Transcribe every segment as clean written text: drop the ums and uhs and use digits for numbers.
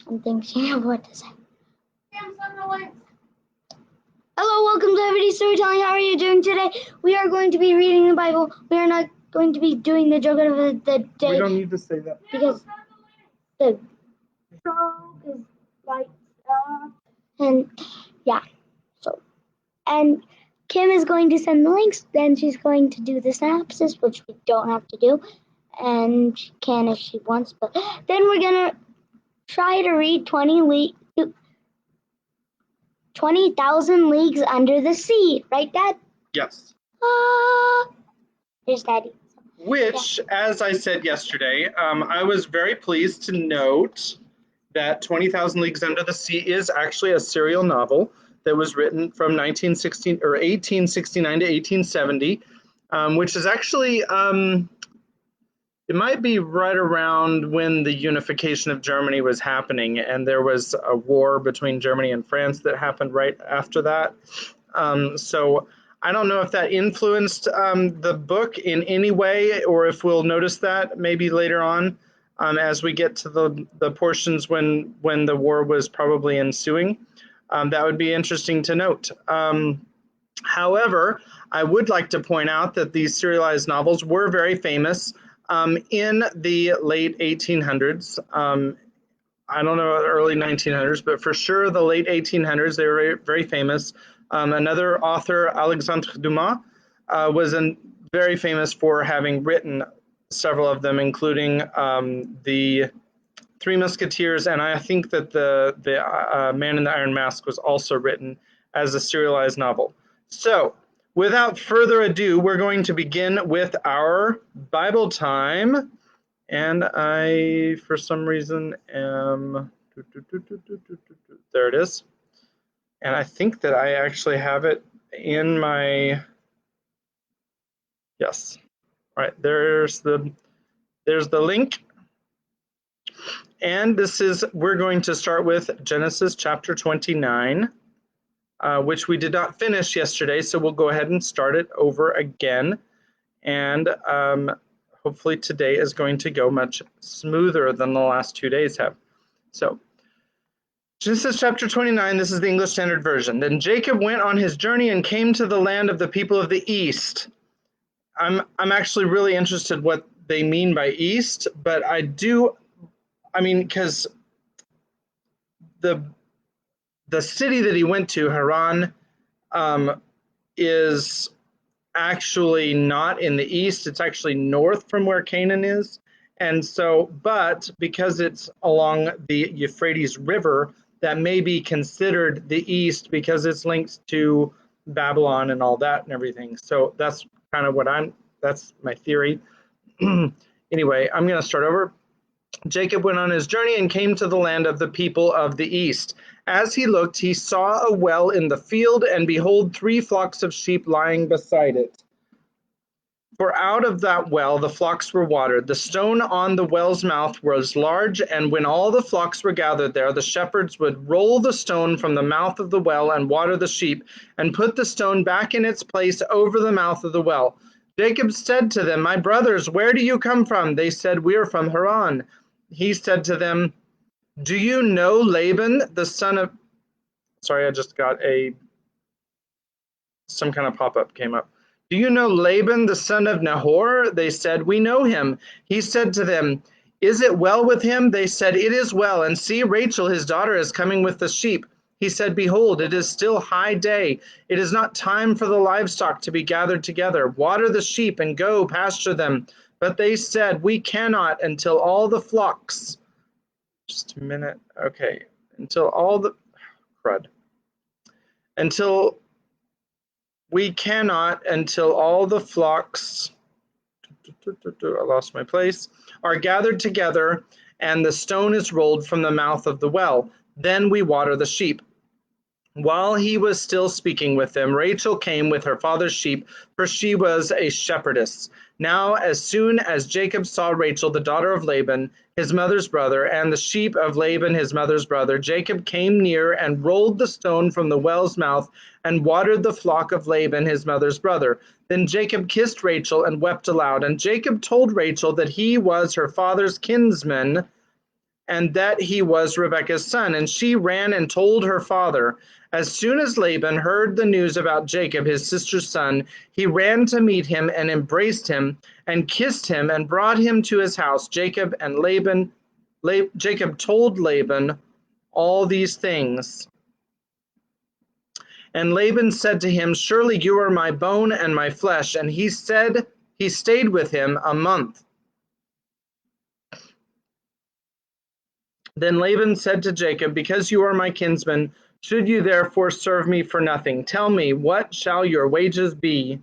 and thinks she knows what to say. Hello, welcome to Everyday Storytelling. How are you doing today? We are going to be reading the Bible. We are not going to be doing the joke of the day. We don't need to say that. Because the show is like and yeah. So and Kim is going to send the links, then she's going to do the synopsis, which we don't have to do. And she can if she wants, but then we're gonna try to read 20,000 Leagues Under the Sea. Right, Dad? Yes. There's Daddy. Which, as I said yesterday, I was very pleased to note that 20,000 Leagues Under the Sea is actually a serial novel that was written from 1869 to 1870, which is actually, it might be right around when the unification of Germany was happening, and there was a war between Germany and France that happened right after that. So I don't know if that influenced the book in any way, or if we'll notice that maybe later on as we get to the portions when the war was probably ensuing. That would be interesting to note. However, I would like to point out that these serialized novels were very famous in the late 1800s. I don't know the early 1900s, but for sure the late 1800s, they were very, very famous. Another author, Alexandre Dumas, was very famous for having written several of them, including the Three Musketeers, and I think that the Man in the Iron Mask was also written as a serialized novel. So, without further ado, we're going to begin with our Bible time. And I, for some reason, am... There it is. And I think that I actually have it in my... Yes. All right, there's the link. And we're going to start with Genesis chapter 29. Which we did not finish yesterday, so we'll go ahead and start it over again. And hopefully today is going to go much smoother than the last 2 days have. So, Genesis chapter 29, this is the English Standard Version. Then Jacob went on his journey and came to the land of the people of the east. I'm actually really interested what they mean by east, but because the city that he went to, Haran, is actually not in the east. It's actually north from where Canaan is. And so, but because it's along the Euphrates River, that may be considered the east because it's linked to Babylon and all that and everything. So that's kind of that's my theory. Anyway, I'm going to start over. Jacob went on his journey and came to the land of the people of the east. As he looked, he saw a well in the field, and behold, 3 flocks of sheep lying beside it. For out of that well the flocks were watered. The stone on the well's mouth was large, and when all the flocks were gathered there, the shepherds would roll the stone from the mouth of the well and water the sheep, and put the stone back in its place over the mouth of the well. Jacob said to them, "My brothers, where do you come from?" They said, "We are from Haran." He said to them, "Do you know Laban, the son of..." Sorry, I just got some kind of pop-up came up. "Do you know Laban, the son of Nahor?" They said, "We know him." He said to them, "Is it well with him?" They said, "It is well. And see, Rachel, his daughter, is coming with the sheep." He said, "Behold, it is still high day. It is not time for the livestock to be gathered together. Water the sheep and go pasture them." But they said, "We cannot until all the flocks..." Just a minute. Okay. Until all the... Crud. Until... We cannot until all the flocks... I lost my place. Are gathered together, and the stone is rolled from the mouth of the well. Then we water the sheep. While he was still speaking with them, Rachel came with her father's sheep, for she was a shepherdess. Now, as soon as Jacob saw Rachel, the daughter of Laban, his mother's brother, and the sheep of Laban, his mother's brother, Jacob came near and rolled the stone from the well's mouth and watered the flock of Laban, his mother's brother. Then Jacob kissed Rachel and wept aloud. And Jacob told Rachel that he was her father's kinsman, and that he was Rebekah's son. And she ran and told her father. As soon as Laban heard the news about Jacob, his sister's son, he ran to meet him and embraced him and kissed him and brought him to his house. Jacob told Laban all these things. And Laban said to him, "Surely you are my bone and my flesh." And he stayed with him a month. Then Laban said to Jacob, "Because you are my kinsman, should you therefore serve me for nothing? Tell me, what shall your wages be?"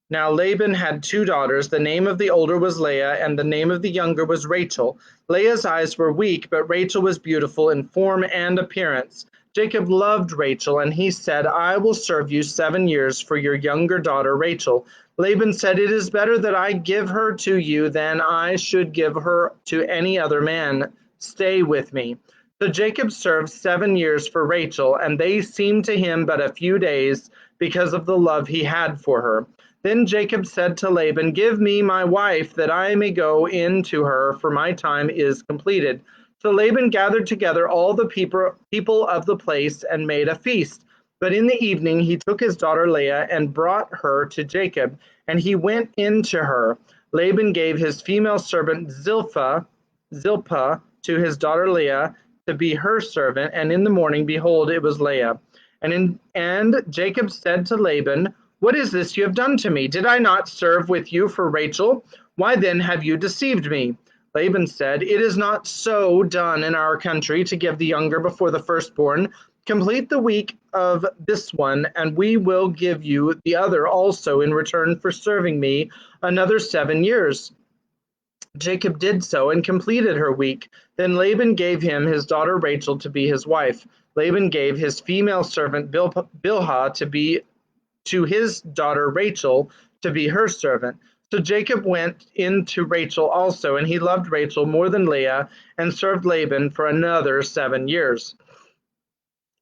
Now Laban had 2 daughters. The name of the older was Leah, and the name of the younger was Rachel. Leah's eyes were weak, but Rachel was beautiful in form and appearance. Jacob loved Rachel, and he said, "I will serve you 7 years for your younger daughter Rachel." Laban said, "It is better that I give her to you than I should give her to any other man. Stay with me." So Jacob served 7 years for Rachel, and they seemed to him but a few days because of the love he had for her. Then Jacob said to Laban, "Give me my wife, that I may go in to her, for my time is completed." So Laban gathered together all the people of the place and made a feast. But in the evening he took his daughter Leah and brought her to Jacob, and he went in to her. Laban gave his female servant Zilpah to his daughter Leah to be her servant, and in the morning, behold, it was Leah. And Jacob said to Laban, "What is this you have done to me? Did I not serve with you for Rachel? Why then have you deceived me?" Laban said, "It is not so done in our country to give the younger before the firstborn. Complete the week of this one, and we will give you the other also in return for serving me another 7 years." Jacob did so and completed her week. Then Laban gave him his daughter Rachel to be his wife. Laban gave his female servant Bilhah to his daughter Rachel to be her servant. So Jacob went in to Rachel also, and he loved Rachel more than Leah, and served Laban for another 7 years.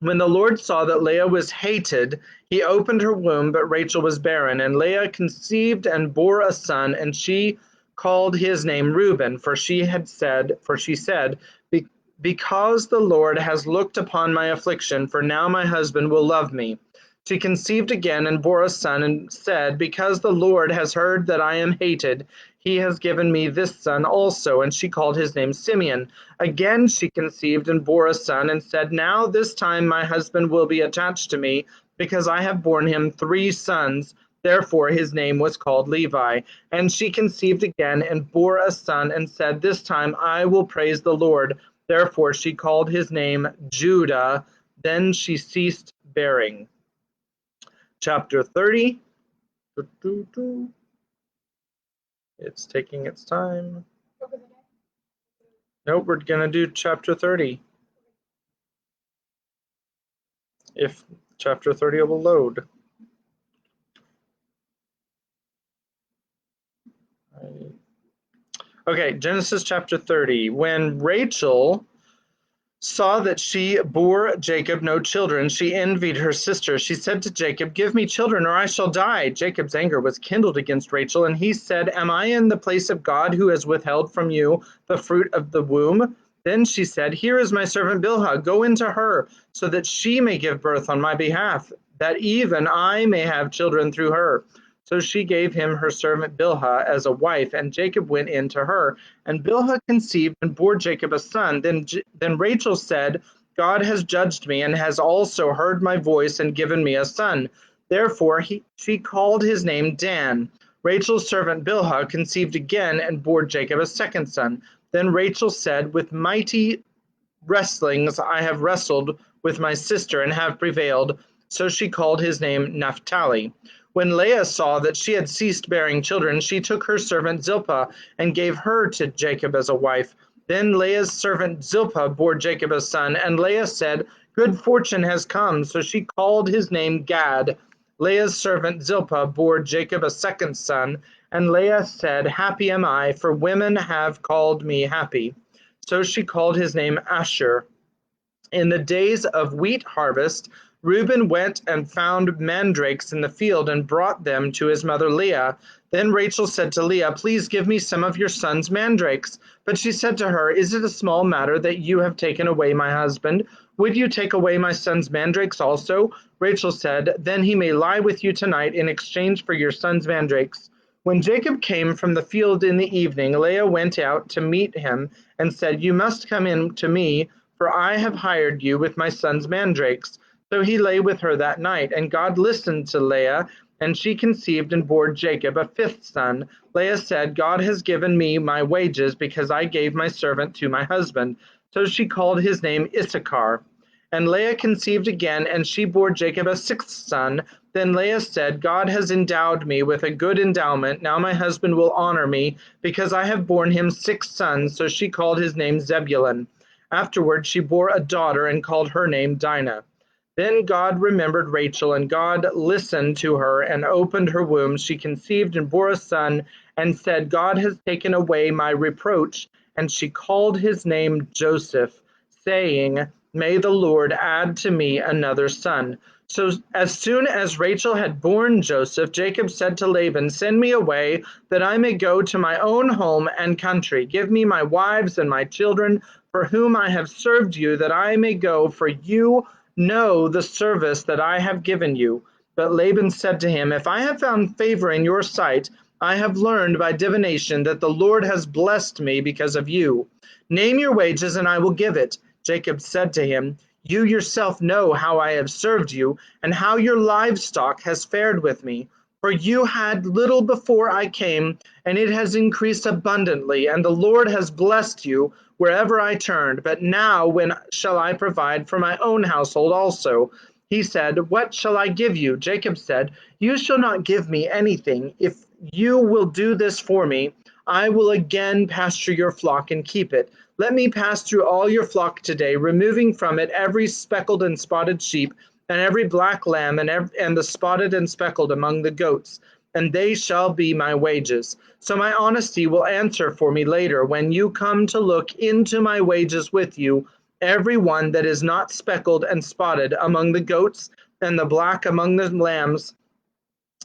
When the Lord saw that Leah was hated, he opened her womb, but Rachel was barren. And Leah conceived and bore a son, and she called his name Reuben, for she said, "Because the Lord has looked upon my affliction, for now my husband will love me." She conceived again and bore a son, and said, "Because the Lord has heard that I am hated, he has given me this son also." And she called his name Simeon. Again she conceived and bore a son, and said, "Now this time my husband will be attached to me, because I have borne him 3 sons. Therefore his name was called Levi. And she conceived again and bore a son, and said, "This time I will praise the Lord." Therefore she called his name Judah. Then she ceased bearing. Chapter 30. It's taking its time. Nope, we're going to do chapter 30. If chapter 30 will load. Okay, Genesis chapter 30. When Rachel saw that she bore Jacob no children, she envied her sister. She said to Jacob, "Give me children, or I shall die." Jacob's anger was kindled against Rachel, and he said, "Am I in the place of God, who has withheld from you the fruit of the womb?" Then she said, "Here is my servant Bilhah. Go into her, so that she may give birth on my behalf, that even I may have children through her." So she gave him her servant Bilhah as a wife, and Jacob went in to her. And Bilhah conceived and bore Jacob a son. Then Rachel said, "God has judged me, and has also heard my voice, and given me a son." Therefore she called his name Dan. Rachel's servant Bilhah conceived again and bore Jacob a second son. Then Rachel said, "With mighty wrestlings I have wrestled with my sister, and have prevailed." So she called his name Naphtali. When Leah saw that she had ceased bearing children, she took her servant Zilpah and gave her to Jacob as a wife. Then Leah's servant Zilpah bore Jacob a son, and Leah said, "Good fortune has come." So she called his name Gad. Leah's servant Zilpah bore Jacob a second son, and Leah said, "Happy am I, for women have called me happy." So she called his name Asher. In the days of wheat harvest, Reuben went and found mandrakes in the field and brought them to his mother Leah. Then Rachel said to Leah, "Please give me some of your son's mandrakes." But she said to her, "Is it a small matter that you have taken away my husband? Would you take away my son's mandrakes also?" Rachel said, "Then he may lie with you tonight in exchange for your son's mandrakes." When Jacob came from the field in the evening, Leah went out to meet him and said, "You must come in to me, for I have hired you with my son's mandrakes." So he lay with her that night, and God listened to Leah, and she conceived and bore Jacob a fifth son. Leah said, "God has given me my wages because I gave my servant to my husband." So she called his name Issachar. And Leah conceived again, and she bore Jacob a sixth son. Then Leah said, "God has endowed me with a good endowment. Now my husband will honor me, because I have borne him six sons." So she called his name Zebulun. Afterward she bore a daughter and called her name Dinah. Then God remembered Rachel, and God listened to her and opened her womb. She conceived and bore a son, and said, "God has taken away my reproach." And she called his name Joseph, saying, "May the Lord add to me another son." So as soon as Rachel had borne Joseph, Jacob said to Laban, "Send me away, that I may go to my own home and country. Give me my wives and my children, for whom I have served you, that I may go, for you know the service that I have given you." But Laban said to him, "If I have found favor in your sight, I have learned by divination that the Lord has blessed me because of you. Name your wages, and I will give it." Jacob said to him, "You yourself know how I have served you, and how your livestock has fared with me. For you had little before I came, and it has increased abundantly, and the Lord has blessed you wherever I turned. But now when shall I provide for my own household also?" He said, "What shall I give you?" Jacob said, "You shall not give me anything. If you will do this for me, I will again pasture your flock and keep it. Let me pass through all your flock today, removing from it every speckled and spotted sheep, and every black lamb, and the spotted and speckled among the goats, and they shall be my wages. So my honesty will answer for me later, when you come to look into my wages with you. Every one that is not speckled and spotted among the goats, and the black among the lambs,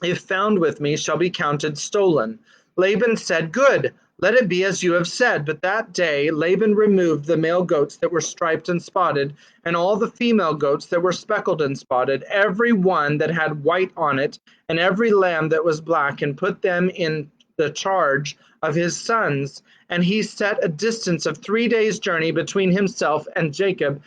if found with me, shall be counted stolen." Laban said, "Good, let it be as you have said." But that day Laban removed the male goats that were striped and spotted, and all the female goats that were speckled and spotted, every one that had white on it, and every lamb that was black, and put them in the charge of his sons. And he set a distance of 3 days' journey between himself and Jacob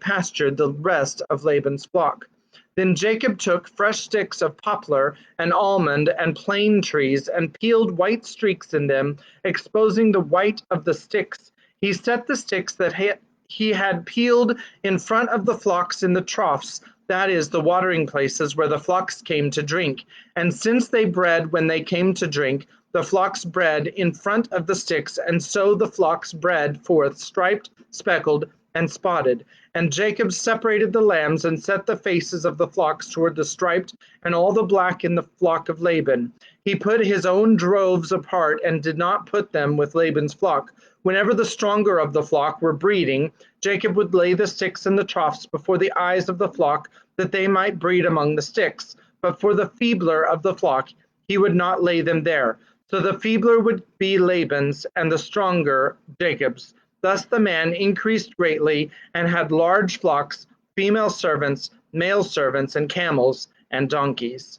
pastured the rest of Laban's flock. Then Jacob took fresh sticks of poplar and almond and plane trees, and peeled white streaks in them, exposing the white of the sticks. He set the sticks that he had peeled in front of the flocks in the troughs, that is, the watering places where the flocks came to drink. And since they bred when they came to drink, the flocks bred in front of the sticks, and so the flocks bred forth striped, speckled, and spotted. And Jacob separated the lambs, and set the faces of the flocks toward the striped and all the black in the flock of Laban. He put his own droves apart, and did not put them with Laban's flock. Whenever the stronger of the flock were breeding, Jacob would lay the sticks in the troughs before the eyes of the flock, that they might breed among the sticks. But for the feebler of the flock, he would not lay them there. So the feebler would be Laban's, and the stronger Jacob's. Thus the man increased greatly, and had large flocks, female servants, male servants, and camels and donkeys.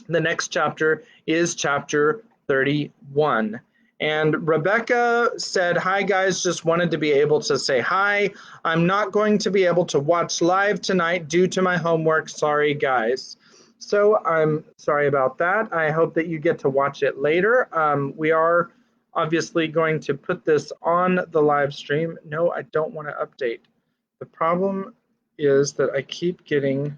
The next chapter is chapter 31. And Rebecca said, "Hi guys, just wanted to be able to say hi. I'm not going to be able to watch live tonight due to my homework. Sorry guys." So I'm sorry about that. I hope that you get to watch it later. We are obviously going to put this on the live stream. No, I don't want to update. The problem is that I keep getting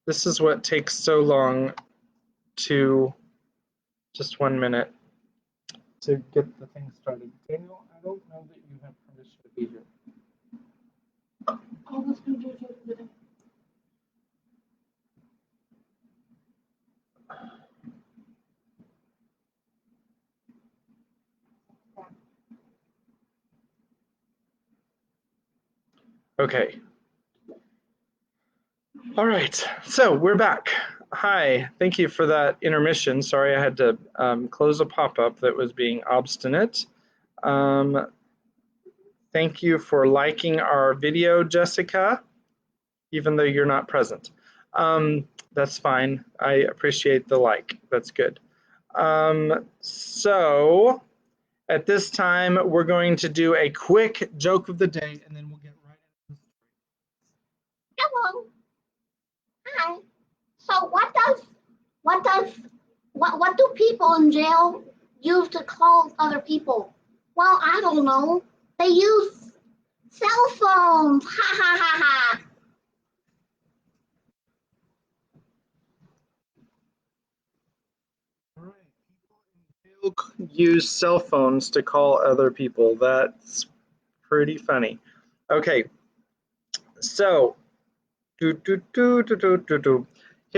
this is what takes so long to, just 1 minute, to get the thing started. Daniel, I don't know that you have permission to be here. Okay. All right, so we're back. Hi, thank you for that intermission. Sorry I had to close a pop-up that was being obstinate. Thank you for liking our video, Jessica, even though you're not present. That's fine. I appreciate the like. That's good. So at this time, we're going to do a quick joke of the day, and then we'll get right into it. Hello. Hi. So what do people in jail use to call other people? Well, I don't know. They use cell phones. Ha ha ha ha. All right, people in jail use cell phones to call other people. That's pretty funny. Okay, so here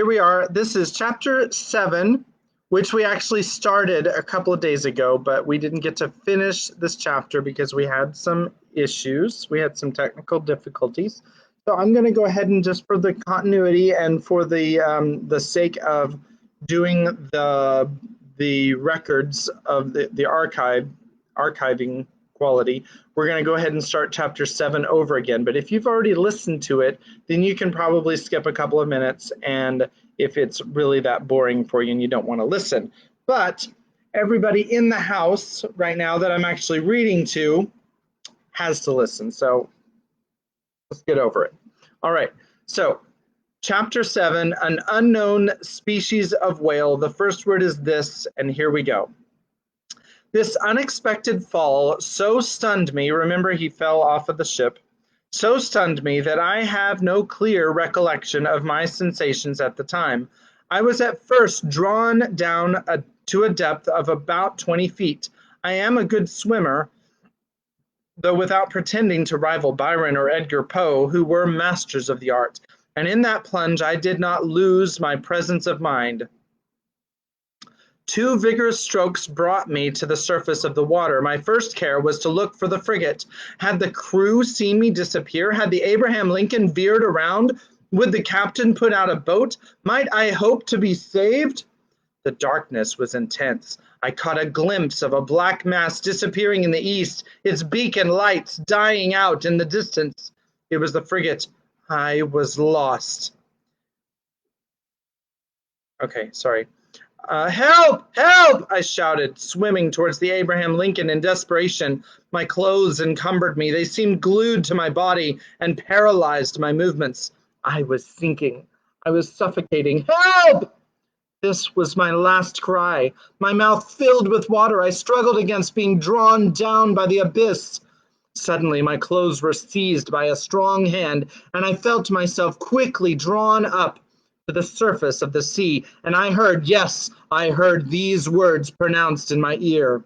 we are. This is chapter 7, which we actually started a couple of days ago, but we didn't get to finish this chapter because we had some issues. We had some technical difficulties. So I'm going to go ahead and, just for the continuity and for the sake of doing the records of the archiving quality, we're going to go ahead and start chapter 7 over again. But if you've already listened to it, then you can probably skip a couple of minutes, and if it's really that boring for you and you don't want to listen. But everybody in the house right now that I'm actually reading to has to listen. So let's get over it. All right. So chapter 7, an unknown species of whale. The first word is this, and here we go. This unexpected fall so stunned me, remember he fell off of the ship, so stunned me that I have no clear recollection of my sensations at the time. I was at first drawn down to a depth of about 20 feet. I am a good swimmer, though without pretending to rival Byron or Edgar Poe, who were masters of the art. And in that plunge I did not lose my presence of mind. 2 vigorous strokes brought me to the surface of the water. My first care was to look for the frigate. Had the crew seen me disappear? Had the Abraham Lincoln veered around? Would the captain put out a boat? Might I hope to be saved? The darkness was intense. I caught a glimpse of a black mass disappearing in the east, its beak and lights dying out in the distance. It was the frigate. I was lost. Okay, sorry. Help! Help! I shouted, swimming towards the Abraham Lincoln in desperation. My clothes encumbered me. They seemed glued to my body and paralyzed my movements. I was sinking. I was suffocating. Help! This was my last cry. My mouth filled with water. I struggled against being drawn down by the abyss. Suddenly, my clothes were seized by a strong hand, and I felt myself quickly drawn up to the surface of the sea, and I heard, yes, I heard these words pronounced in my ear.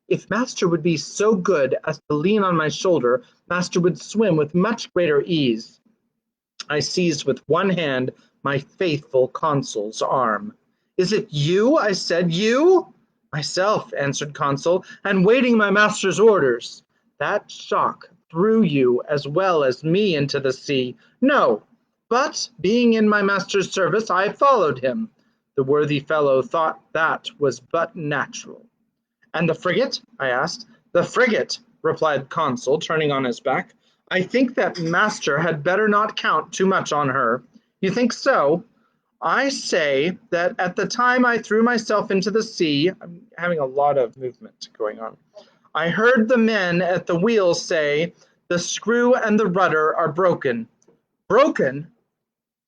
If Master would be so good as to lean on my shoulder, Master would swim with much greater ease. I seized with one hand my faithful Consul's arm. Is it you? I said. You? Myself, answered Consul, and waiting my master's orders. That shock threw you as well as me into the sea. No, but being in my master's service, I followed him. The worthy fellow thought that was but natural. And the frigate? I asked. The frigate, replied Consul, turning on his back. I think that master had better not count too much on her. You think so? I say that at the time I threw myself into the sea, I'm having a lot of movement going on. I heard the men at the wheel say, the screw and the rudder are broken. Broken?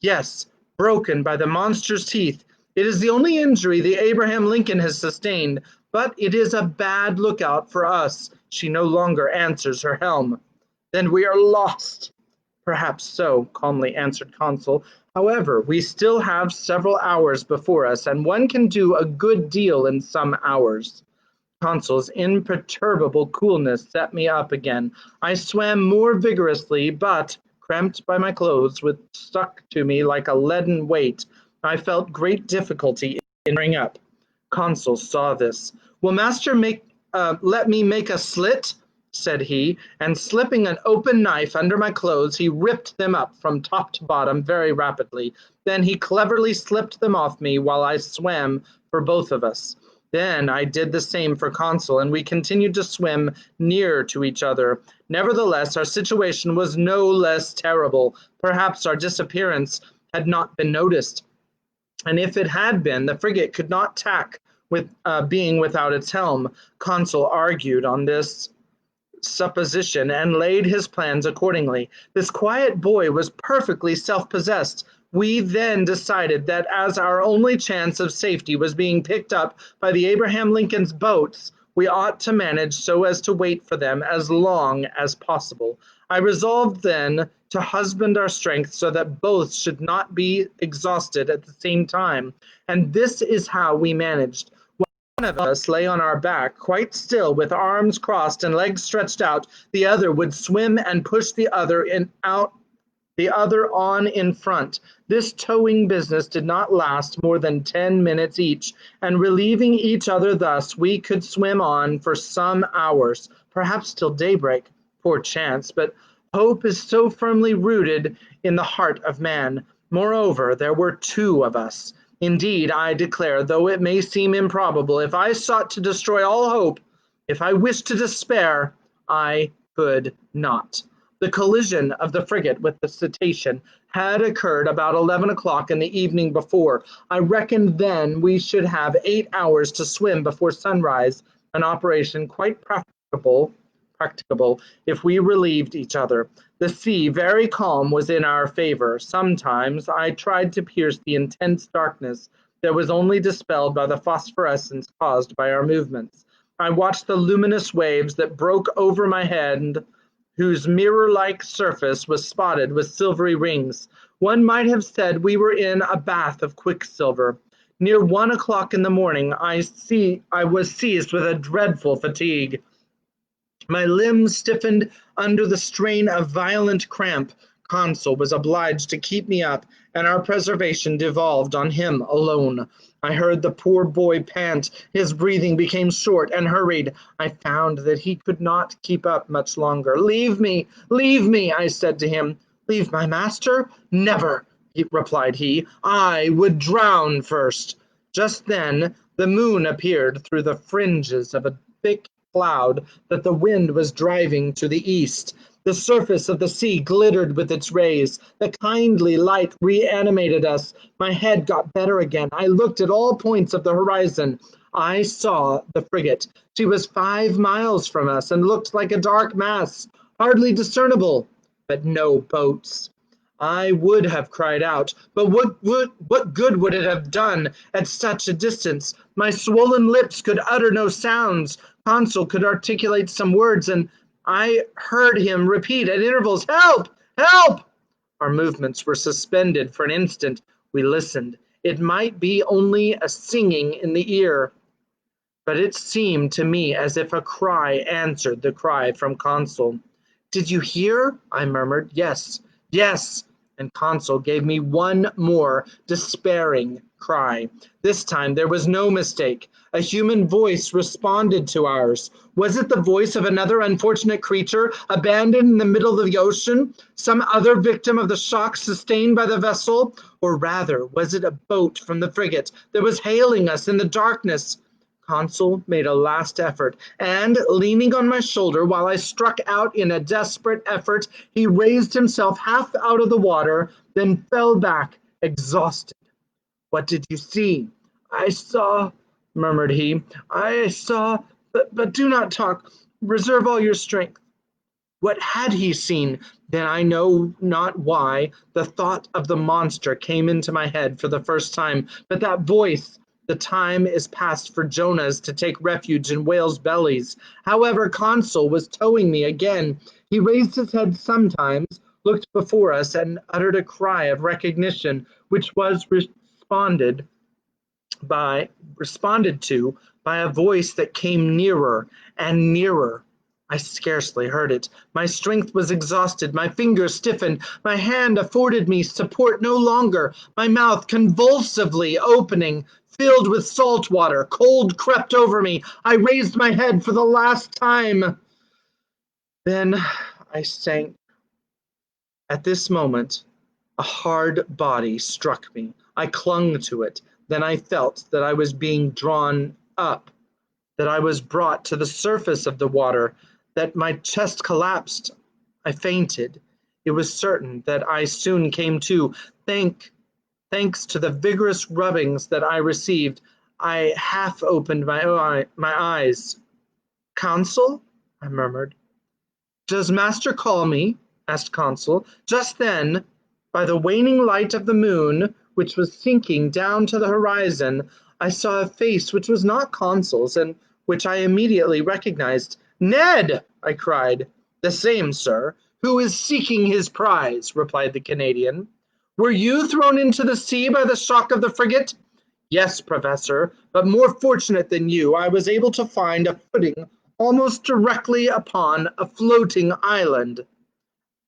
Yes, broken by the monster's teeth. It is the only injury the Abraham Lincoln has sustained, but it is a bad lookout for us. She no longer answers her helm. Then we are lost. Perhaps so, calmly answered Consul. However, we still have several hours before us, and one can do a good deal in some hours. Consul's imperturbable coolness set me up again. I swam more vigorously, but, cramped by my clothes, which stuck to me like a leaden weight, I felt great difficulty in bringing up. Consul saw this. Will master let me make a slit? said he, and slipping an open knife under my clothes, he ripped them up from top to bottom very rapidly. Then he cleverly slipped them off me while I swam for both of us. Then I did the same for Consul, and we continued to swim near to each other. Nevertheless, our situation was no less terrible. Perhaps our disappearance had not been noticed, and if it had been, the frigate could not tack with being without its helm. Consul argued on this supposition and laid his plans accordingly. This quiet boy was perfectly self-possessed. We then decided that as our only chance of safety was being picked up by the Abraham Lincoln's boats, we ought to manage so as to wait for them as long as possible. I resolved then to husband our strength so that both should not be exhausted at the same time, and this is how we managed. One of us lay on our back, quite still, with arms crossed and legs stretched out. The other would swim and push the other on in front. This towing business did not last more than 10 minutes each, and relieving each other thus, we could swim on for some hours, perhaps till daybreak. Poor chance, but hope is so firmly rooted in the heart of man. Moreover, there were two of us. Indeed, I declare, though it may seem improbable, if I sought to destroy all hope, if I wished to despair, I could not. The collision of the frigate with the Cetacean had occurred about 11 o'clock in the evening before. I reckoned then we should have 8 hours to swim before sunrise, an operation quite practicable if we relieved each other. The sea, very calm, was in our favor. Sometimes I tried to pierce the intense darkness that was only dispelled by the phosphorescence caused by our movements. I watched the luminous waves that broke over my head, whose mirror-like surface was spotted with silvery rings. One might have said we were in a bath of quicksilver. Near 1 o'clock in the morning, I was seized with a dreadful fatigue. My limbs stiffened under the strain of violent cramp. Consul was obliged to keep me up, and our preservation devolved on him alone. I heard the poor boy pant. His breathing became short and hurried. I found that he could not keep up much longer. Leave me, I said to him. Leave my master? Never, replied he. I would drown first. Just then the moon appeared through the fringes of a thick cloud that the wind was driving to the east. The surface of the sea glittered with its rays. The kindly light reanimated us. My head got better again. I looked at all points of the horizon. I saw the frigate. She was 5 miles from us and looked like a dark mass, hardly discernible, but no boats. I would have cried out, but what good would it have done at such a distance? My swollen lips could utter no sounds. Consul could articulate some words, and I heard him repeat at intervals, "Help! Help!" Our movements were suspended for an instant. We listened. It might be only a singing in the ear, but it seemed to me as if a cry answered the cry from Consul. "Did you hear?" I murmured. Yes, yes. And Consul gave me one more despairing cry. This time there was no mistake. A human voice responded to ours. Was it the voice of another unfortunate creature abandoned in the middle of the ocean? Some other victim of the shock sustained by the vessel? Or rather, was it a boat from the frigate that was hailing us in the darkness? Consul made a last effort, and, leaning on my shoulder while I struck out in a desperate effort, he raised himself half out of the water, then fell back, exhausted. "What did you see?" "I saw," murmured he. "I saw, but do not talk. Reserve all your strength." What had he seen? Then I know not why, the thought of the monster came into my head for the first time, but that voice— the time is past for Jonahs to take refuge in whales' bellies. However, Consul was towing me again. He raised his head sometimes, looked before us, and uttered a cry of recognition, which was responded to by a voice that came nearer and nearer. I scarcely heard it. My strength was exhausted. My fingers stiffened. My hand afforded me support no longer. My mouth convulsively opening, filled with salt water. Cold crept over me. I raised my head for the last time. Then I sank. At this moment, a hard body struck me. I clung to it. Then I felt that I was being drawn up, that I was brought to the surface of the water, that my chest collapsed. I fainted. It was certain that I soon came to. Thanks to the vigorous rubbings that I received, I half opened my eyes. Consul? I murmured. Does master call me? Asked Consul. Just then, by the waning light of the moon, which was sinking down to the horizon, I saw a face which was not Consul's, and which I immediately recognized. Ned! I cried. The same, sir. Who is seeking his prize, replied the Canadian. Were you thrown into the sea by the shock of the frigate? Yes, Professor, but more fortunate than you, I was able to find a footing almost directly upon a floating island.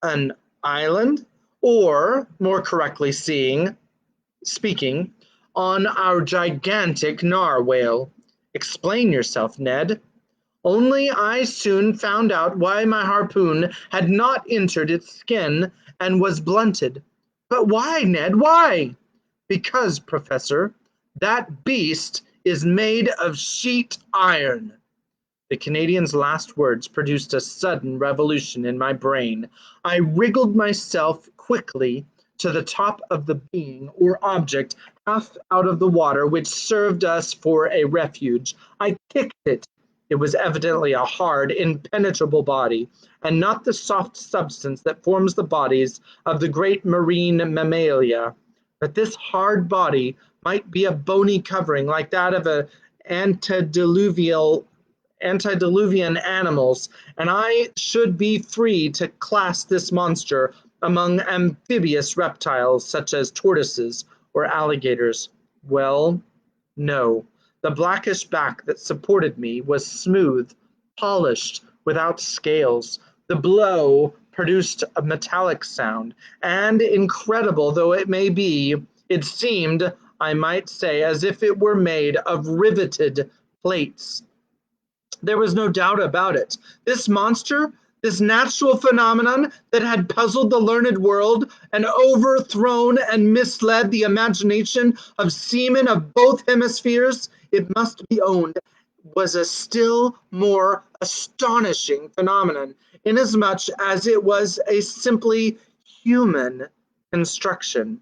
An island? Or, more correctly speaking, on our gigantic narwhale. Explain yourself, Ned. Only I soon found out why my harpoon had not entered its skin and was blunted. But why, Ned, why? Because, Professor, that beast is made of sheet iron. The Canadian's last words produced a sudden revolution in my brain. I wriggled myself quickly to the top of the being or object half out of the water which served us for a refuge. I kicked it. It was evidently a hard, impenetrable body, and not the soft substance that forms the bodies of the great marine mammalia. But this hard body might be a bony covering like that of an antediluvian animals, and I should be free to class this monster among amphibious reptiles such as tortoises or alligators. Well, no. The blackish back that supported me was smooth, polished, without scales. The blow produced a metallic sound, and incredible though it may be, it seemed, I might say, as if it were made of riveted plates. There was no doubt about it. This monster, this natural phenomenon that had puzzled the learned world and overthrown and misled the imagination of seamen of both hemispheres, it must be owned, was a still more astonishing phenomenon, inasmuch as it was a simply human construction.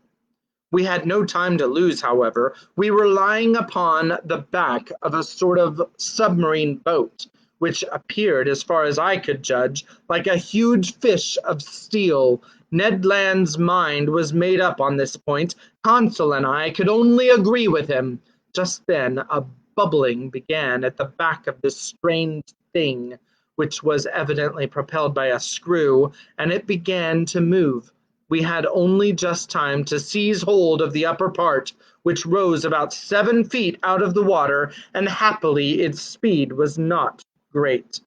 We had no time to lose, however. We were lying upon the back of a sort of submarine boat, which appeared, as far as I could judge, like a huge fish of steel. Ned Land's mind was made up on this point. Consul and I could only agree with him. Just then a bubbling began at the back of this strange thing, which was evidently propelled by a screw, and it began to move. We had only just time to seize hold of the upper part, which rose about 7 feet out of the water, and happily its speed was not great.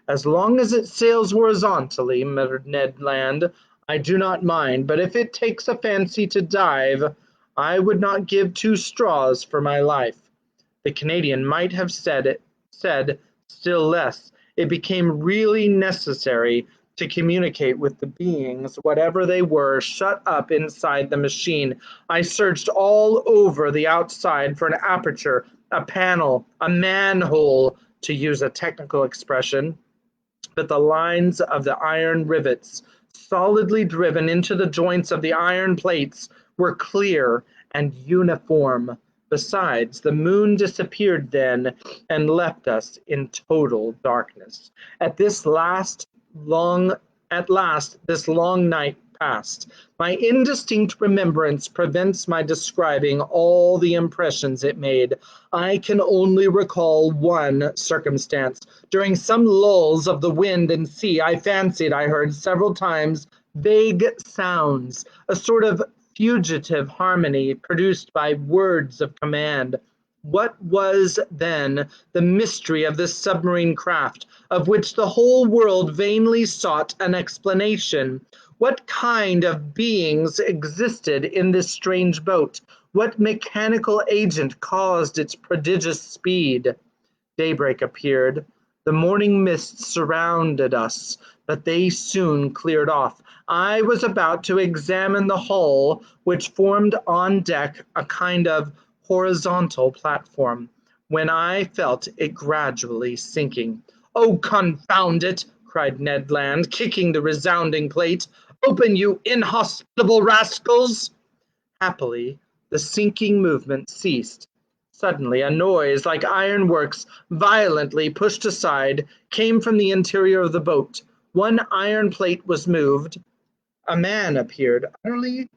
As long as it sails horizontally, muttered Ned Land, I do not mind, but if it takes a fancy to dive, I would not give 2 straws for my life. The Canadian might have said still less. It became really necessary to communicate with the beings, whatever they were, shut up inside the machine. I searched all over the outside for an aperture, a panel, a manhole, to use a technical expression, but the lines of the iron rivets, solidly driven into the joints of the iron plates, were clear and uniform. Besides, the moon disappeared then and left us in total darkness. At last, this long night passed. My indistinct remembrance prevents my describing all the impressions it made. I can only recall one circumstance. During some lulls of the wind and sea, I fancied I heard several times vague sounds, a sort of fugitive harmony produced by words of command. What was, then, the mystery of this submarine craft, of which the whole world vainly sought an explanation? What kind of beings existed in this strange boat? What mechanical agent caused its prodigious speed? Daybreak appeared. The morning mists surrounded us, but they soon cleared off. I was about to examine the hull, which formed on deck a kind of horizontal platform, when I felt it gradually sinking. "Oh, confound it!" cried Ned Land, kicking the resounding plate. "Open, you inhospitable rascals!" Happily, the sinking movement ceased. Suddenly, a noise like ironworks violently pushed aside came from the interior of the boat. One iron plate was moved. A man appeared, uttered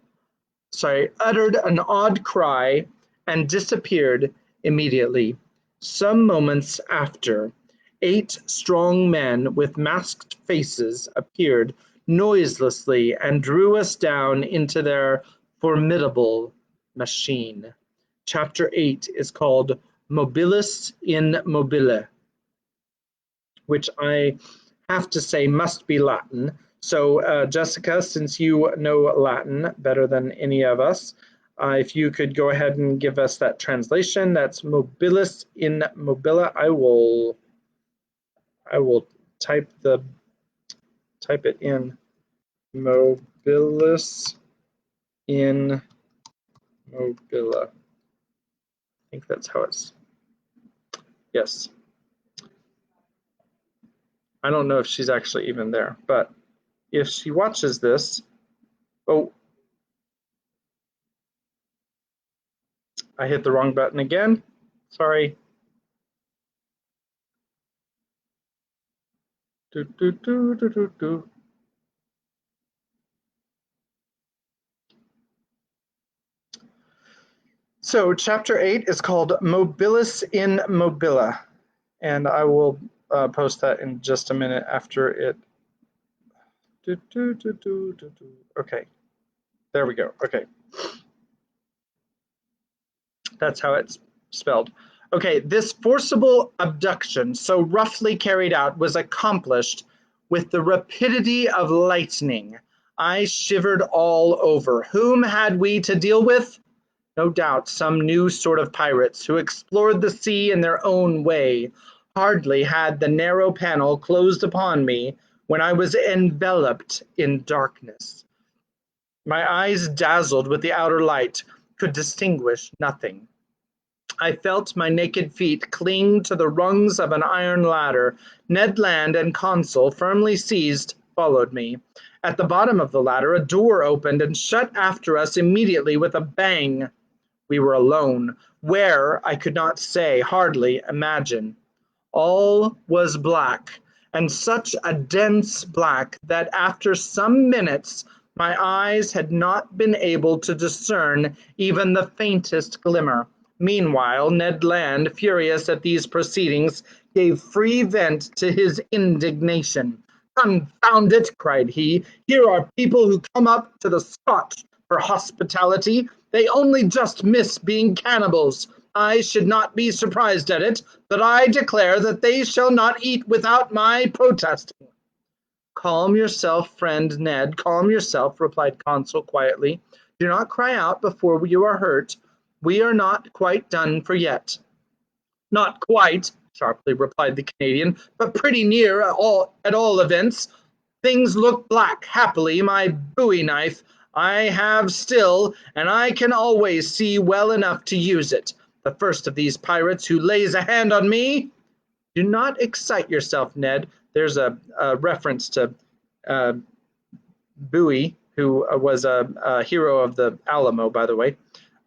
an odd cry, and disappeared immediately. Some moments after, 8 strong men with masked faces appeared noiselessly and drew us down into their formidable machine. Chapter 8 is called Mobilis in Mobile, which I have to say must be Latin. So, Jessica, since you know Latin better than any of us, if you could go ahead and give us that translation. That's Mobilis in Mobile. I will type it in. Mobilis in Mobile. I think that's how it's. Yes. I don't know if she's actually even there, but if she watches this, oh, I hit the wrong button again. Sorry. Do, do, do, do, do, do. So chapter 8 is called Mobilis in Mobile, and I will post that in just a minute after it. Okay, there we go. Okay, that's how it's spelled. Okay, this forcible abduction, so roughly carried out, was accomplished with the rapidity of lightning. I shivered all over. Whom had we to deal with? No doubt some new sort of pirates who explored the sea in their own way. Hardly had the narrow panel closed upon me when I was enveloped in darkness. My eyes, dazzled with the outer light, could distinguish nothing. I felt my naked feet cling to the rungs of an iron ladder. Ned Land and Consul, firmly seized, followed me. At the bottom of the ladder, a door opened and shut after us immediately with a bang. We were alone. Where, I could not say, hardly imagine. All was black, and such a dense black that after some minutes my eyes had not been able to discern even the faintest glimmer. Meanwhile, Ned Land, furious at these proceedings, gave free vent to his indignation. "Confound it," cried he, "here are people who come up to the Scotch for hospitality. They only just miss being cannibals. I should not be surprised at it, but I declare that they shall not eat without my protesting." "Calm yourself, friend Ned, calm yourself," replied Consul quietly. "Do not cry out before you are hurt. We are not quite done for yet." "Not quite," sharply replied the Canadian, "but pretty near at all events. Things look black. Happily, my bowie knife I have still, and I can always see well enough to use it. The first of these pirates who lays a hand on me—" "Do not excite yourself, Ned." There's a reference to Bowie, who was a hero of the Alamo, by the way.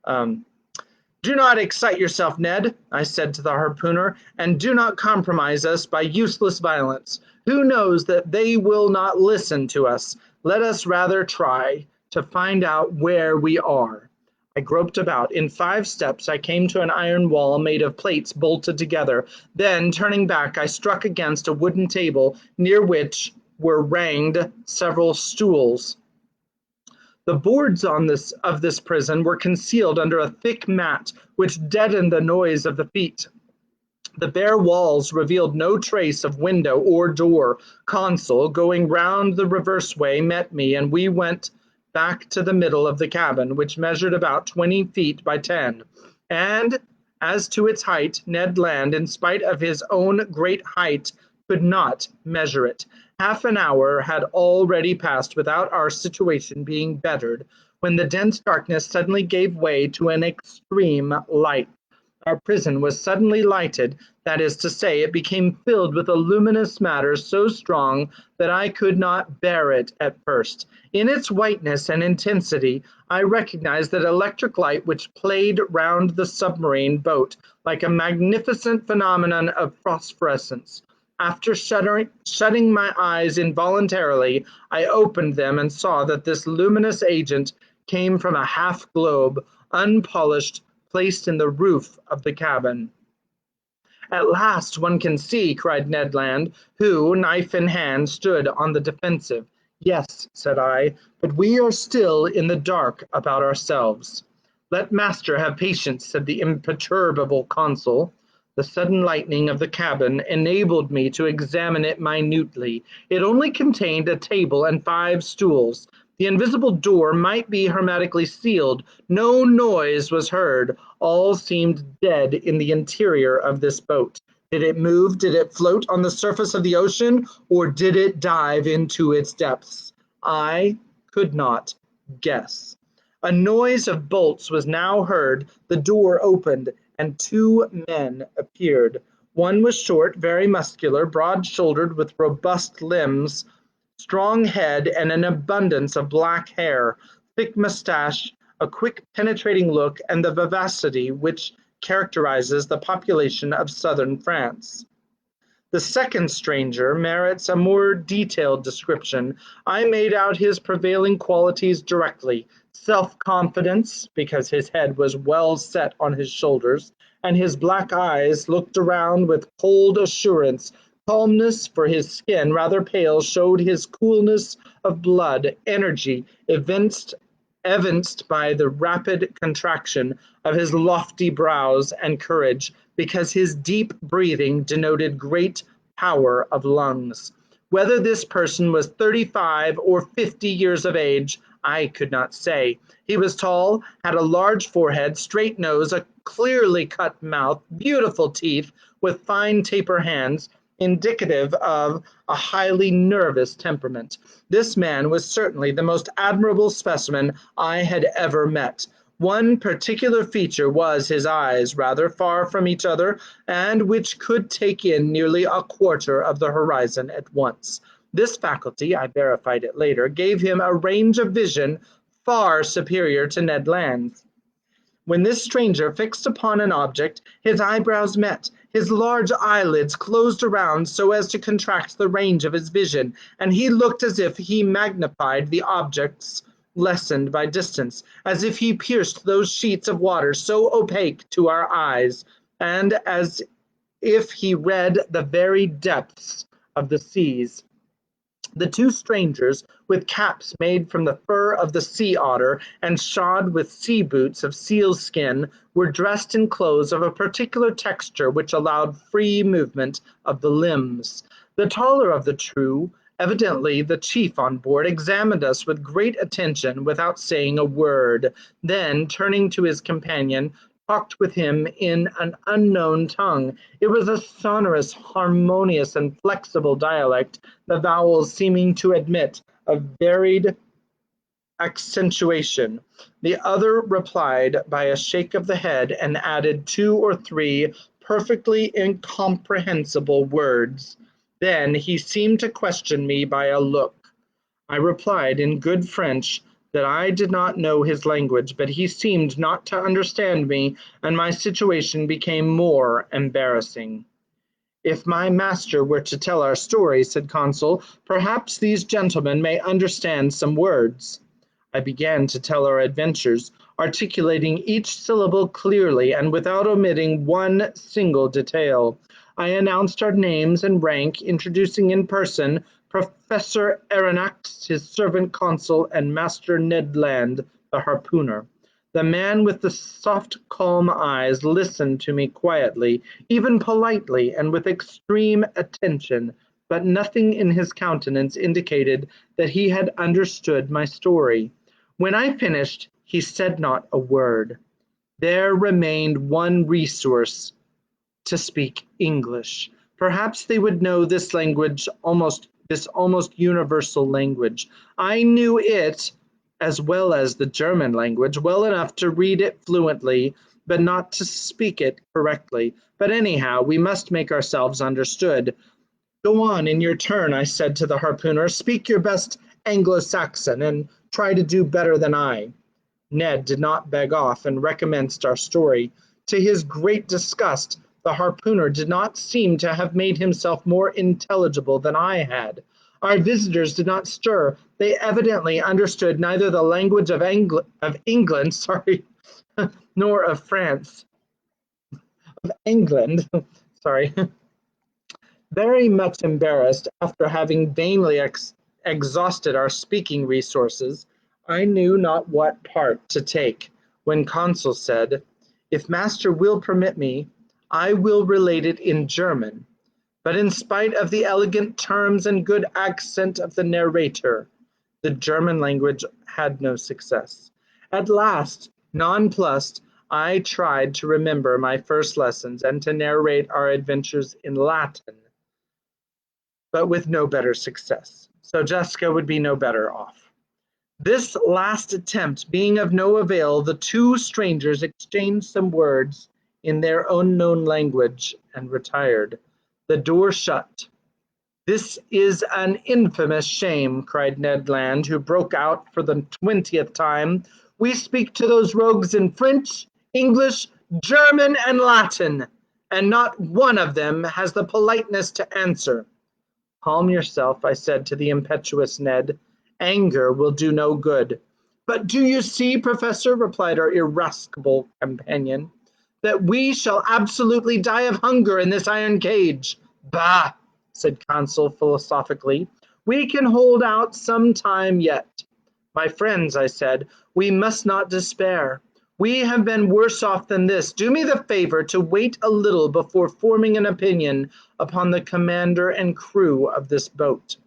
"Do not excite yourself, Ned," I said to the harpooner, "and do not compromise us by useless violence. Who knows that they will not listen to us? Let us rather try to find out where we are." I groped about. In 5 steps I came to an iron wall made of plates bolted together. Then, turning back, I struck against a wooden table near which were ranged several stools. The boards of this prison were concealed under a thick mat which deadened the noise of the feet. The bare walls revealed no trace of window or door. Consul, going round the reverse way, met me, and we went back to the middle of the cabin, which measured about 20 feet by 10. And as to its height, Ned Land, in spite of his own great height, could not measure it. Half an hour had already passed without our situation being bettered, when the dense darkness suddenly gave way to an extreme light. Our prison was suddenly lighted, that is to say, it became filled with a luminous matter so strong that I could not bear it at first. In its whiteness and intensity, I recognized that electric light which played round the submarine boat like a magnificent phenomenon of phosphorescence. After shutting my eyes involuntarily, I opened them and saw that this luminous agent came from a half globe, unpolished, placed in the roof of the cabin. "At last one can see," cried Ned Land, who, knife in hand, stood on the defensive. "Yes," said I, "but we are still in the dark about ourselves." "Let master have patience," said the imperturbable consul. The sudden lighting of the cabin enabled me to examine it minutely. It only contained a table and 5 stools. The invisible door might be hermetically sealed. No noise was heard. All seemed dead in the interior of this boat. Did it move? Did it float on the surface of the ocean? Or did it dive into its depths? I could not guess. A noise of bolts was now heard. The door opened, and 2 men appeared. One was short, very muscular, broad-shouldered, with robust limbs, strong head, and an abundance of black hair, thick mustache, a quick penetrating look, and the vivacity which characterizes the population of southern France. The second stranger merits a more detailed description. I made out his prevailing qualities directly: self-confidence, because his head was well set on his shoulders, and his black eyes looked around with cold assurance; calmness, for his skin, rather pale, showed his coolness of blood; energy, evinced by the rapid contraction of his lofty brows; and courage, because his deep breathing denoted great power of lungs. Whether this person was 35 or 50 years of age, I could not say. He was tall, had a large forehead, straight nose, a clearly cut mouth, beautiful teeth, with fine taper hands, indicative of a highly nervous temperament. This man was certainly the most admirable specimen I had ever met. One particular feature was his eyes, rather far from each other, and which could take in nearly a quarter of the horizon at once. This faculty, I verified it later, gave him a range of vision far superior to Ned Land's. When this stranger fixed upon an object, his eyebrows met, his large eyelids closed around so as to contract the range of his vision, and he looked as if he magnified the objects lessened by distance, as if he pierced those sheets of water so opaque to our eyes, and as if he read the very depths of the seas. The 2 strangers, with caps made from the fur of the sea otter and shod with sea boots of seal skin, were dressed in clothes of a particular texture which allowed free movement of the limbs. The taller of the 2, evidently the chief on board, examined us with great attention without saying a word. Then, turning to his companion, talked with him in an unknown tongue. It was a sonorous, harmonious, and flexible dialect, the vowels seeming to admit of varied accentuation. The other replied by a shake of the head and added 2 or 3 perfectly incomprehensible words. Then he seemed to question me by a look. I replied in good French that I did not know his language, but he seemed not to understand me, and my situation became more embarrassing. "If my master were to tell our story," said Consul, "perhaps these gentlemen may understand some words." I began to tell our adventures, articulating each syllable clearly and without omitting one single detail. I announced our names and rank, introducing in person Professor Aronnax, his servant Consul, and Master Ned Land, the harpooner. The man with the soft, calm eyes listened to me quietly, even politely, and with extreme attention, but nothing in his countenance indicated that he had understood my story. When I finished, he said not a word. There remained one resource: to speak English. Perhaps they would know this language, this almost universal language. I knew it, as well as the German language, well enough to read it fluently, but not to speak it correctly. But anyhow, we must make ourselves understood. Go on in your turn, I said to the harpooner. Speak your best Anglo-Saxon and try to do better than I. Ned did not beg off and recommenced our story. To his great disgust, the harpooner did not seem to have made himself more intelligible than I had. Our visitors did not stir. They evidently understood neither the language of England, nor of France. Of England, sorry. Very much embarrassed, after having vainly exhausted our speaking resources, I knew not what part to take, when Consul said, If master will permit me, I will relate it in German. But in spite of the elegant terms and good accent of the narrator, the German language had no success. At last, nonplussed, I tried to remember my first lessons and to narrate our adventures in Latin, but with no better success. So Jessica would be no better off. This last attempt being of no avail, the two strangers exchanged some words in their unknown language and retired. The door shut. This is an infamous shame, cried Ned Land, who broke out for the 20th time. We speak to those rogues in French, English, German, and Latin, and not one of them has the politeness to answer. Calm yourself, I said to the impetuous Ned. Anger will do no good. But do you see, Professor, replied our irascible companion, that we shall absolutely die of hunger in this iron cage? Bah, said Consul philosophically. We can hold out some time yet. My friends, I said, we must not despair. We have been worse off than this. Do me the favor to wait a little before forming an opinion upon the commander and crew of this boat.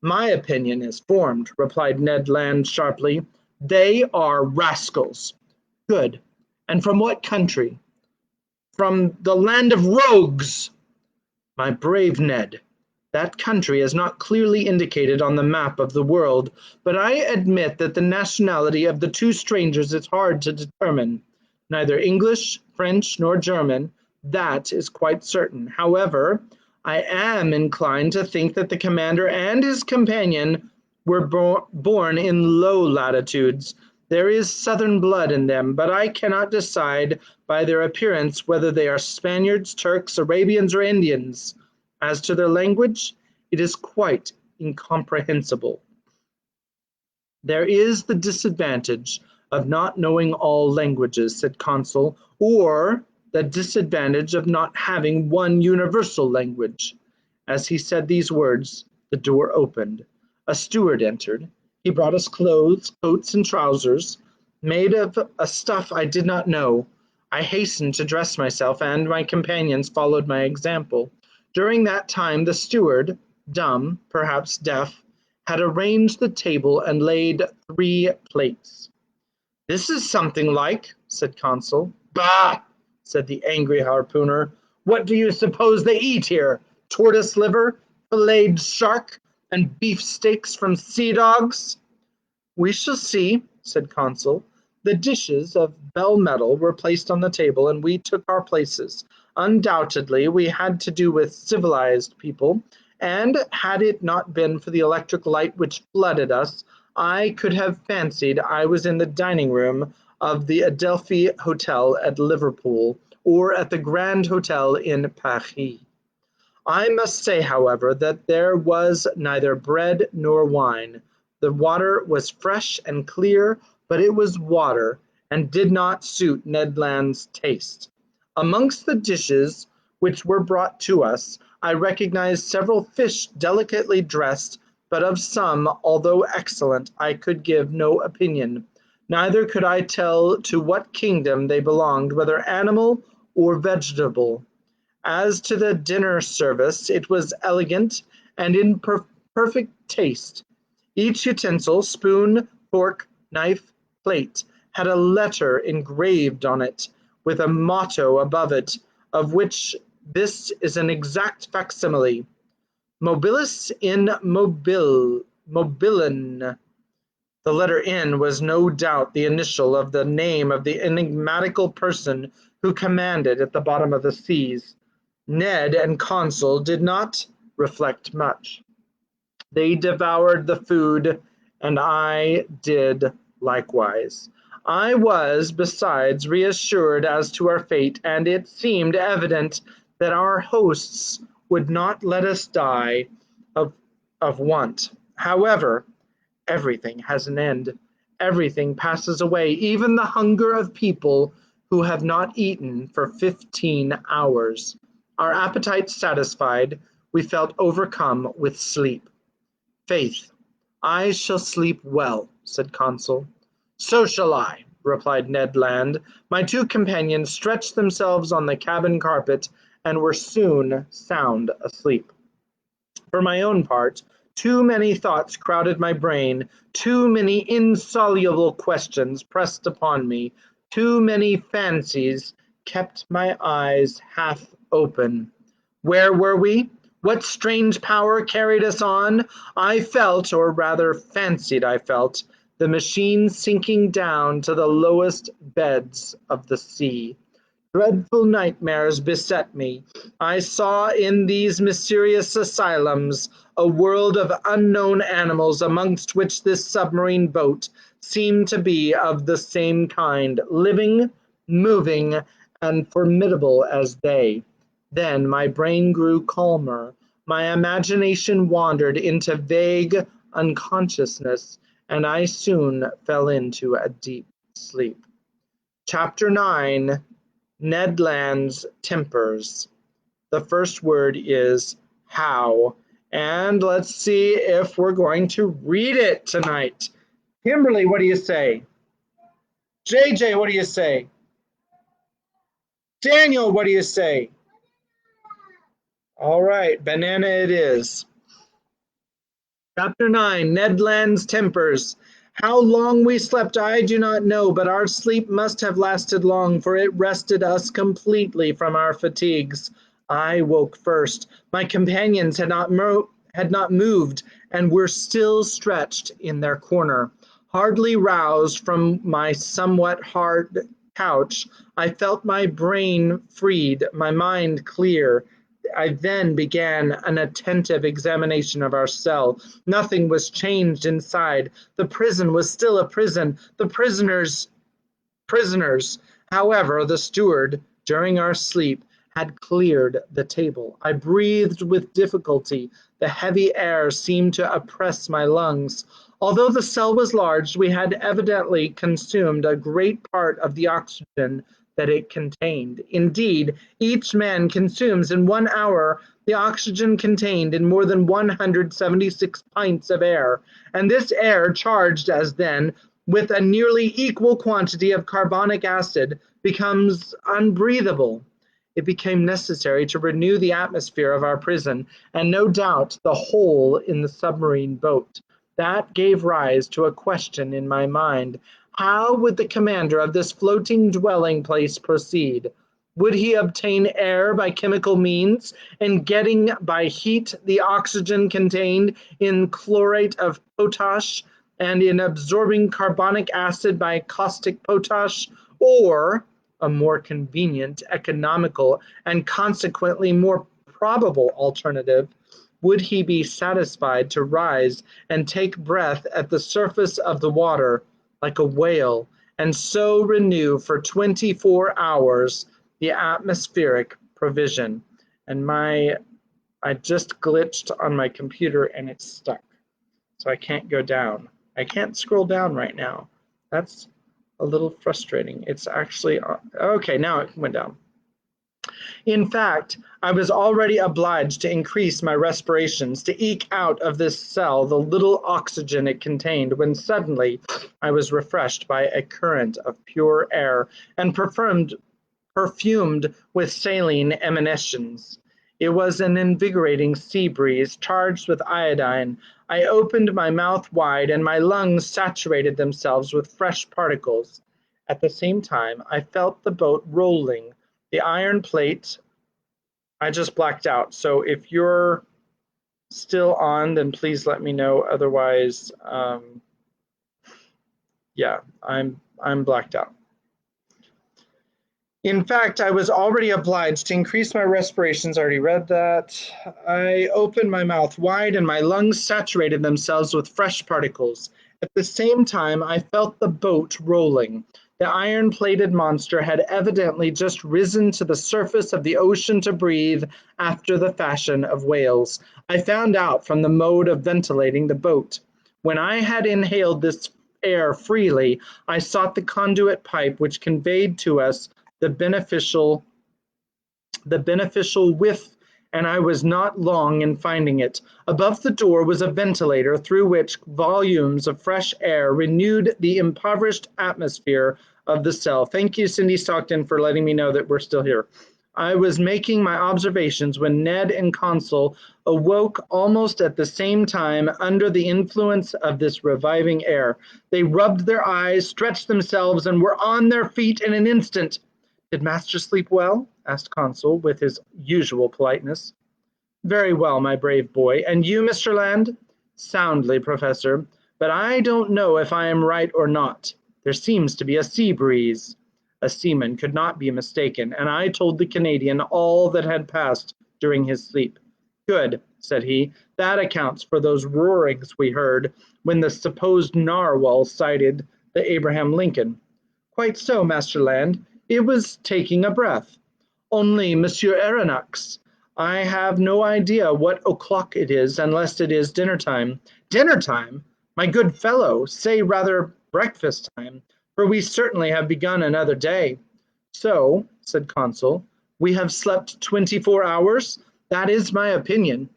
My opinion is formed, replied Ned Land sharply. They are rascals. Good. And from what country? From the land of rogues. My brave Ned, that country is not clearly indicated on the map of the world, but I admit that the nationality of the two strangers is hard to determine. Neither English, French, nor German, that is quite certain. However, I am inclined to think that the commander and his companion were born in low latitudes. There is southern blood in them, but I cannot decide by their appearance whether they are Spaniards, Turks, Arabians, or Indians. As to their language, it is quite incomprehensible. There is the disadvantage of not knowing all languages, said Consul, or the disadvantage of not having one universal language. As he said these words, the door opened. A steward entered. He brought us clothes, coats, and trousers, made of a stuff I did not know. I hastened to dress myself, and my companions followed my example. During that time, the steward, dumb, perhaps deaf, had arranged the table and laid 3 plates. This is something like, said Consul. Bah, said the angry harpooner. What do you suppose they eat here? Tortoise liver, filleted shark, and beef steaks from sea dogs? We shall see, said Consul. The dishes of bell metal were placed on the table, and we took our places. Undoubtedly, we had to do with civilized people, and had it not been for the electric light which flooded us, I could have fancied I was in the dining room of the Adelphi Hotel at Liverpool, or at the Grand Hotel in Paris. I must say, however, that there was neither bread nor wine. The water was fresh and clear, but it was water, and did not suit Ned Land's taste. Amongst the dishes which were brought to us, I recognized several fish delicately dressed, but of some, although excellent, I could give no opinion. Neither could I tell to what kingdom they belonged, whether animal or vegetable. As to the dinner service, it was elegant and in perfect taste. Each utensil, spoon, fork, knife, plate, had a letter engraved on it, with a motto above it, of which This is an exact facsimile. Mobilis in mobilin. The letter N was no doubt the initial of the name of the enigmatical person who commanded at the bottom of the seas. Ned and Consul did not reflect much. They devoured the food, and I did likewise. I was, besides, reassured as to our fate, and it seemed evident that our hosts would not let us die of want. However, everything has an end. Everything passes away, even the hunger of people who have not eaten for 15 hours. Our appetites satisfied, we felt overcome with sleep. Faith, I shall sleep well, said Consul. So shall I, replied Ned Land. My two companions stretched themselves on the cabin carpet and were soon sound asleep. For my own part, too many thoughts crowded my brain, too many insoluble questions pressed upon me, too many fancies kept my eyes half open. Where were we? What strange power carried us on? I felt, or rather fancied I felt, the machine sinking down to the lowest beds of the sea. Dreadful nightmares beset me. I saw in these mysterious asylums a world of unknown animals amongst which this submarine boat seemed to be of the same kind, living, moving, and formidable as they. Then my brain grew calmer, my imagination wandered into vague unconsciousness, and I soon fell into a deep sleep. Chapter 9, Ned Land's Tempers. The first word is how, and let's see if we're going to read it tonight. Kimberly, what do you say? JJ, what do you say? Daniel, what do you say? All right, banana it is. Chapter 9, Ned Land's Tempers. How long we slept I do not know, but our sleep must have lasted long, for it rested us completely from our fatigues. I woke first. My companions had not moved, and were still stretched in their corner. Hardly roused from my somewhat hard couch, I felt my brain freed, my mind clear. I then began an attentive examination of our cell. Nothing was changed inside. The prison was still a prison. The prisoners. However, the steward, during our sleep, had cleared the table. I breathed with difficulty. The heavy air seemed to oppress my lungs. Although the cell was large, we had evidently consumed a great part of the oxygen that it contained. Indeed, each man consumes in 1 hour the oxygen contained in more than 176 pints of air, and this air, charged as then with a nearly equal quantity of carbonic acid, becomes unbreathable. It became necessary to renew the atmosphere of our prison, and no doubt the hole in the submarine boat. That gave rise to a question in my mind. How would the commander of this floating dwelling place proceed? Would he obtain air by chemical means, and getting by heat the oxygen contained in chlorate of potash, and in absorbing carbonic acid by caustic potash, or a more convenient, economical, and consequently more probable alternative, would he be satisfied to rise and take breath at the surface of the water like a whale, and so renew for 24 hours the atmospheric provision? And I just glitched on my computer and it's stuck, so I can't go down. I can't scroll down right now. That's a little frustrating. It's actually, okay, now it went down. In fact, I was already obliged to increase my respirations to eke out of this cell the little oxygen it contained, when suddenly I was refreshed by a current of pure air and perfumed with saline emanations. It was an invigorating sea breeze charged with iodine. I opened my mouth wide, and my lungs saturated themselves with fresh particles. At the same time, I felt the boat rolling. The iron plate I just blacked out. So if you're still on, then please let me know. Otherwise, yeah, I'm blacked out. In fact, I was already obliged to increase my respirations. I already read that. I opened my mouth wide and my lungs saturated themselves with fresh particles. At the same time, I felt the boat rolling. The iron-plated monster had evidently just risen to the surface of the ocean to breathe after the fashion of whales. I found out from the mode of ventilating the boat. When I had inhaled this air freely, I sought the conduit pipe which conveyed to us the beneficial whiff, and I was not long in finding it. Above the door was a ventilator through which volumes of fresh air renewed the impoverished atmosphere of the cell. Thank you, Cindy Stockton, for letting me know that we're still here. I was making my observations when Ned and Consul awoke almost at the same time under the influence of this reviving air. They rubbed their eyes, stretched themselves, and were on their feet in an instant. Did Master sleep well? Asked Consul with his usual politeness. Very well, my brave boy. And you, Mr. Land? Soundly, Professor. But I don't know if I am right or not. There seems to be a sea breeze. A seaman could not be mistaken, and I told the Canadian all that had passed during his sleep. Good, said he. That accounts for those roarings we heard when the supposed narwhal sighted the Abraham Lincoln. Quite so, Master Land. It was taking a breath. Only, Monsieur Aronnax, I have no idea what o'clock it is unless it is dinner time. Dinner time? My good fellow, say rather breakfast time, for we certainly have begun another day. So, said Consul, we have slept 24 hours? That is my opinion.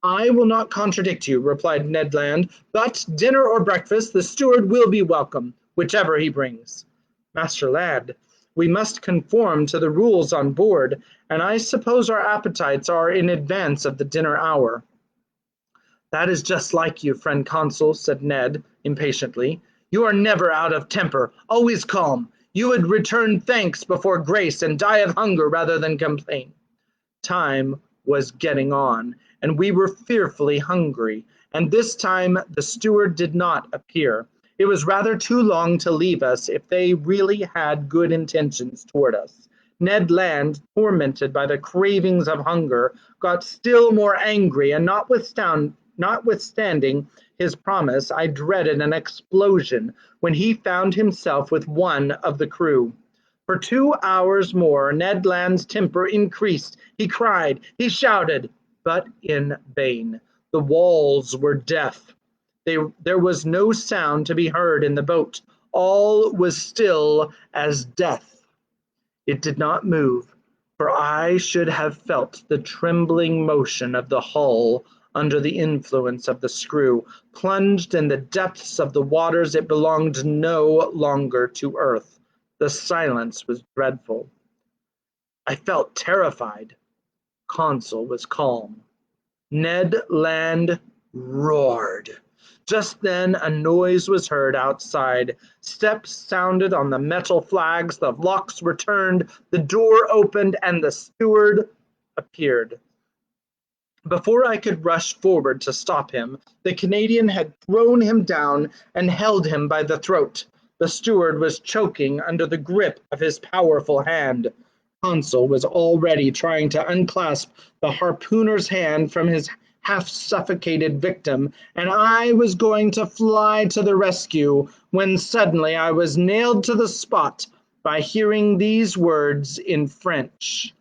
I will not contradict you, replied Ned Land, but dinner or breakfast, the steward will be welcome, whichever he brings. Master Land, we must conform to the rules on board, and I suppose our appetites are in advance of the dinner hour. That is just like you, friend Consul, said Ned impatiently. You are never out of temper, always calm. You would return thanks before grace and die of hunger rather than complain. Time was getting on, and we were fearfully hungry, and this time the steward did not appear. It was rather too long to leave us if they really had good intentions toward us. Ned Land, tormented by the cravings of hunger, got still more angry, and notwithstanding his promise, I dreaded an explosion when he found himself with one of the crew. For 2 hours more, Ned Land's temper increased. He cried, he shouted, but in vain. The walls were deaf. There was no sound to be heard in the boat. All was still as death. It did not move, for I should have felt the trembling motion of the hull under the influence of the screw. Plunged in the depths of the waters, it belonged no longer to earth. The silence was dreadful. I felt terrified. Consul was calm. Ned Land roared. Just then a noise was heard outside. Steps sounded on the metal flags, the locks were turned, the door opened, and the steward appeared. Before I could rush forward to stop him, the Canadian had thrown him down and held him by the throat. The steward was choking under the grip of his powerful hand. Consul was already trying to unclasp the harpooner's hand from his half-suffocated victim, and I was going to fly to the rescue when suddenly I was nailed to the spot by hearing these words in French.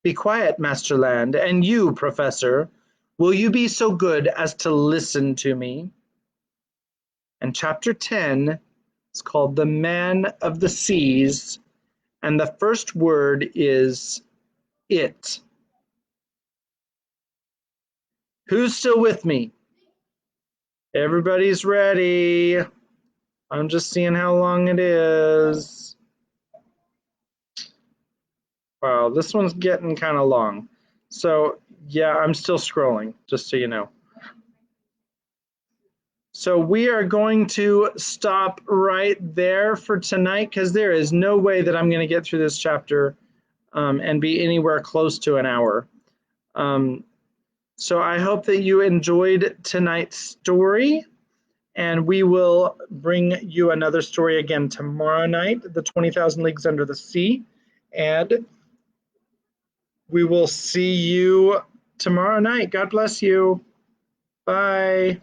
Be quiet, Master Land, and you, Professor, will you be so good as to listen to me? And chapter 10 is called The Man of the Seas, and the first word is it. Who's still with me? Everybody's ready. I'm just seeing how long it is. Wow, this one's getting kind of long. So, yeah, I'm still scrolling, just so you know. So we are going to stop right there for tonight because there is no way that I'm going to get through this chapter and be anywhere close to an hour. So I hope that you enjoyed tonight's story, and we will bring you another story again tomorrow night, The 20,000 Leagues Under the Sea, and we will see you tomorrow night. God bless you. Bye.